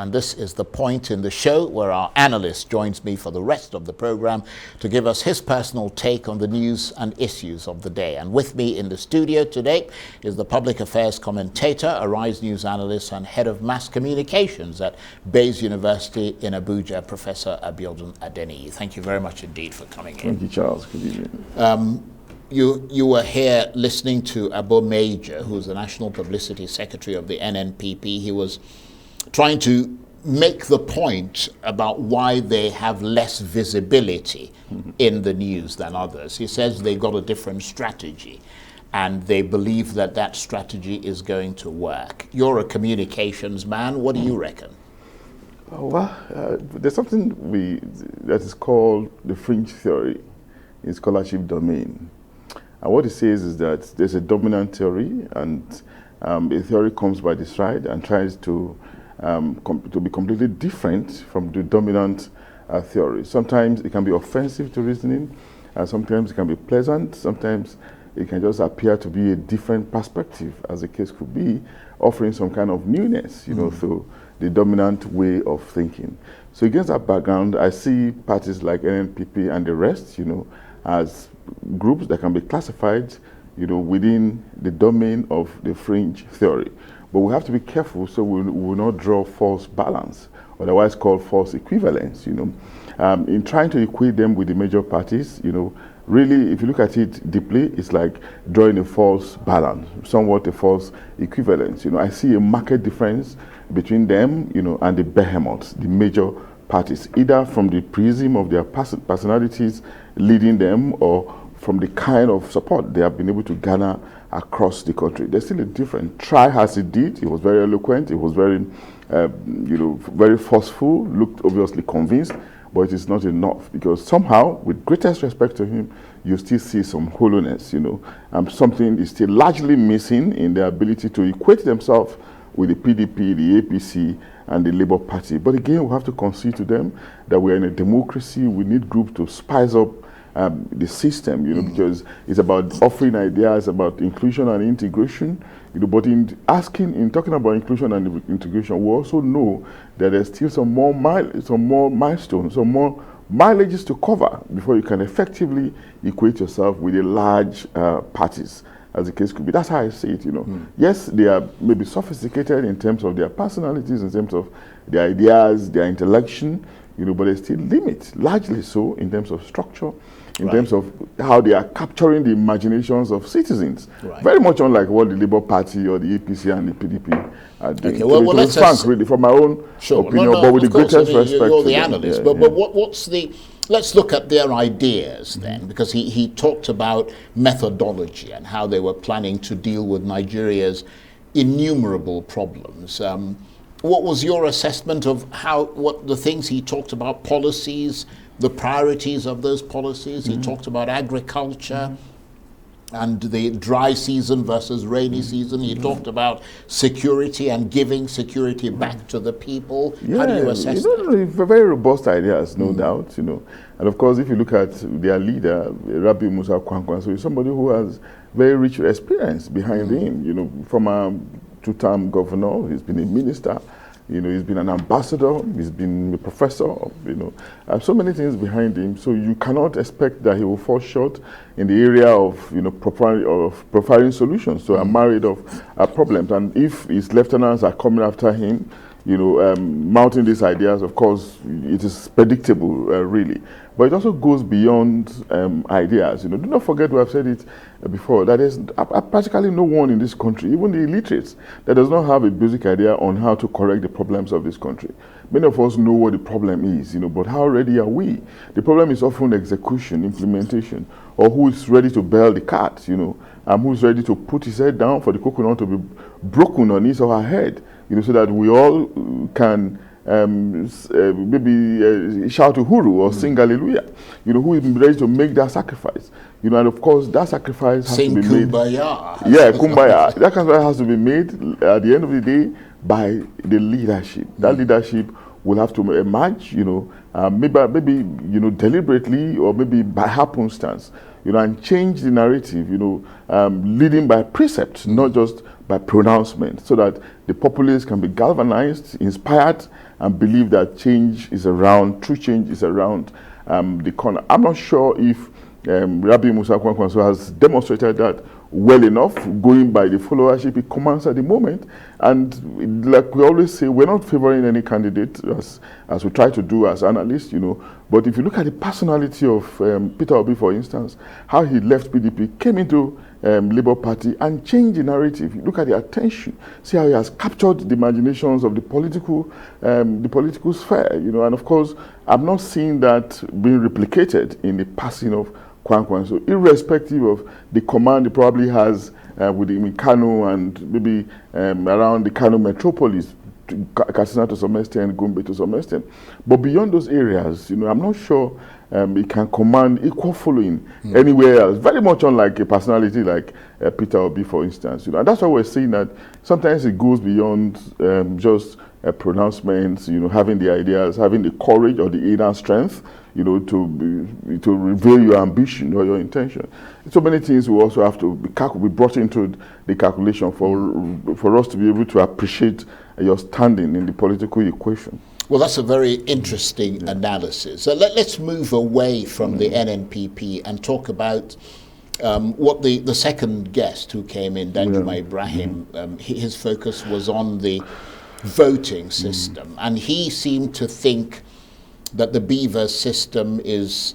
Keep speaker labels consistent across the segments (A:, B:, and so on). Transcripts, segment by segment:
A: and this is the point in the show where our analyst joins me for the rest of the program to give us his personal take on the news and issues of the day. And with me in the studio today is the public affairs commentator, Arise News analyst, and head of mass communications at Bayes University in Abuja, Professor Abiodun Adeniyi. Thank you very much indeed for coming in.
B: Thank you, Charles. Good evening.
A: You were here listening to Abo Major, who's the National Publicity Secretary of the NNPP. He was trying to make the point about why they have less visibility in the news than others. He says they got a different strategy and they believe that that strategy is going to work. You're a communications man. What do you reckon?
B: There's something that is called the fringe theory in scholarship domain. And what it says is that there's a dominant theory, and a theory comes by the side and tries to be completely different from the dominant theory. Sometimes it can be offensive to reasoning, and sometimes it can be pleasant. Sometimes it can just appear to be a different perspective, as the case could be, offering some kind of newness, through the dominant way of thinking. So against that background, I see parties like NNPP and the rest, as groups that can be classified, within the domain of the fringe theory. But we have to be careful so we will not draw false balance, otherwise called false equivalence, in trying to equate them with the major parties, really, if you look at it deeply, it's like drawing a false balance, somewhat a false equivalence. I see a marked difference between them, and the behemoths, the major parties, either from the prism of their personalities leading them or from the kind of support they have been able to garner across the country. There's still a difference. Try as it did, it was very eloquent, it was very, very forceful, looked obviously convinced, but it is not enough, because somehow, with greatest respect to him, you still see some hollowness, something is still largely missing in their ability to equate themselves with the PDP, the APC, and the Labour Party. But again, we have to concede to them that we're in a democracy. We need groups to spice up the system, because it's about offering ideas about inclusion and integration, but in talking about inclusion and integration, we also know that there's still some more milestones, some more mileages to cover before you can effectively equate yourself with the large parties, as the case could be. That's how I see it, Yes, they are maybe sophisticated in terms of their personalities, in terms of their ideas, their intellection, but they still limit, largely so, in terms of structure, in terms of how they are capturing the imaginations of citizens. Very much unlike what the Labour Party or the APC and the PDP are doing.
A: Okay, well, let's
B: frank, really, from my own opinion, but with the greatest respect.
A: You're the analyst, but what's the... Let's look at their ideas then, because he talked about methodology and how they were planning to deal with Nigeria's innumerable problems. What was your assessment of what the things he talked about, policies, the priorities of those policies? He talked about agriculture and the dry season versus rainy season. He talked about security and giving security back to the people. How do you assess that?
B: Very robust ideas, no doubt, And of course, if you look at their leader, Rabi Musa Kwankwan, so he's somebody who has very rich experience behind him, from a two-term governor, he's been a minister, he's been an ambassador, he's been a professor, so many things behind him. So you cannot expect that he will fall short in the area of, providing solutions to a myriad of problems. And if his lieutenants are coming after him, mounting these ideas, of course, it is predictable, really. But it also goes beyond ideas. Do not forget, we have said it before, that there's practically no one in this country, even the illiterates, that does not have a basic idea on how to correct the problems of this country. Many of us know what the problem is, but how ready are we? The problem is often execution, implementation, or who is ready to bail the cat, who's ready to put his head down for the coconut to be broken on his or her head, so that we all can maybe shout huru or sing hallelujah, who is ready to make that sacrifice, and of course that sacrifice has to be
A: kumbaya.
B: made. Yeah, kumbaya. That sacrifice has to be made at the end of the day by the leadership. That leadership will have to emerge, maybe deliberately or maybe by happenstance, and change the narrative, leading by precept, not just by pronouncement, so that the populace can be galvanized, inspired, and believe that change is around, true change is around the corner. I'm not sure if Rabbi Musa Kwankwaso has demonstrated that well enough, going by the followership he commands at the moment. And like we always say, we're not favoring any candidate as we try to do as analysts, But if you look at the personality of Peter Obi, for instance, how he left PDP, came into Labour Party and changed the narrative. You look at the attention, see how he has captured the imaginations of the political sphere, And of course, I'm not seeing that being replicated in the passing of Kwankwan. So irrespective of the command he probably has within Kano and maybe around the Kano metropolis, Katsina to some extent, Gombe to some extent. But beyond those areas, I'm not sure he can command equal following anywhere else. Very much unlike a personality like Peter Obi, for instance. And that's why we're saying that sometimes it goes beyond just pronouncements, having the ideas, having the courage or the inner strength, to reveal your ambition or your intention. So many things will also have to be brought into the calculation for us to be able to appreciate your standing in the political equation.
A: Well, that's a very interesting analysis. So let's move away from the NNPP and talk about what the second guest who came in, Danjuma Ibrahim, his focus was on the voting system. And he seemed to think that the Beaver system is,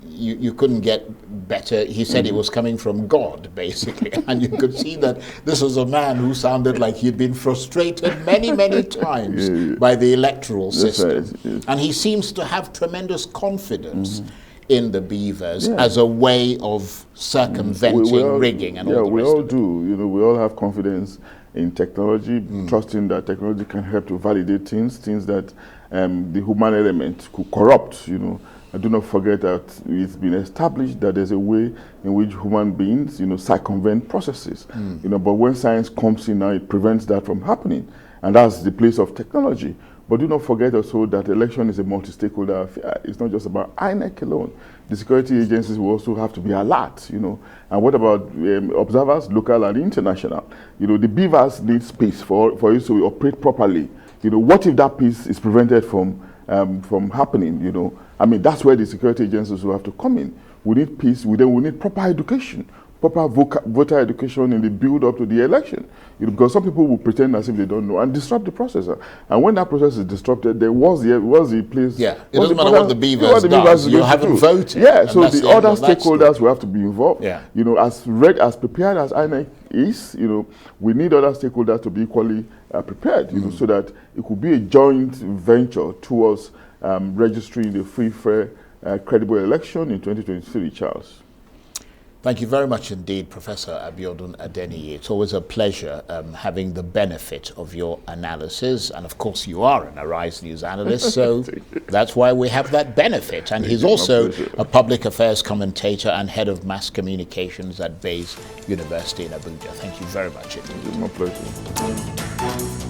A: you couldn't get better. He said it was coming from God, basically. And you could see that this was a man who sounded like he'd been frustrated many, many times by the electoral system. Yes. And he seems to have tremendous confidence in the Beavers as a way of circumventing rigging and all the rest.
B: We all do. We all have confidence in technology, trusting that technology can help to validate things that the human element could corrupt, And do not forget that it's been established that there's a way in which human beings, circumvent processes. But when science comes in now, it prevents that from happening. And that's the place of technology. But do not forget also that election is a multi-stakeholder affair. It's not just about INEC alone. The security agencies will also have to be alert, And what about observers, local and international? The Beavers need space for it to operate properly. What if that piece is prevented from happening, that's where the security agencies will have to come in. We need peace, we need proper education, proper voter education in the build-up to the election. Because some people will pretend as if they don't know and disrupt the process. And when that process is disrupted, there was the place.
A: Yeah, it doesn't matter what the Beavers does, you haven't voted.
B: Yeah, so the other stakeholders will have to be involved. Yeah. As prepared as INEC is, we need other stakeholders to be equally prepared, so that it could be a joint venture towards registering the free, fair, credible election in 2023, Charles.
A: Thank you very much indeed, Professor Abiodun Adeniyi. It's always a pleasure having the benefit of your analysis. And of course, you are an Arise News analyst, so that's why we have that benefit. And he's also a public affairs commentator and head of mass communications at Bayes University in Abuja. Thank you very much indeed.
B: It's my pleasure.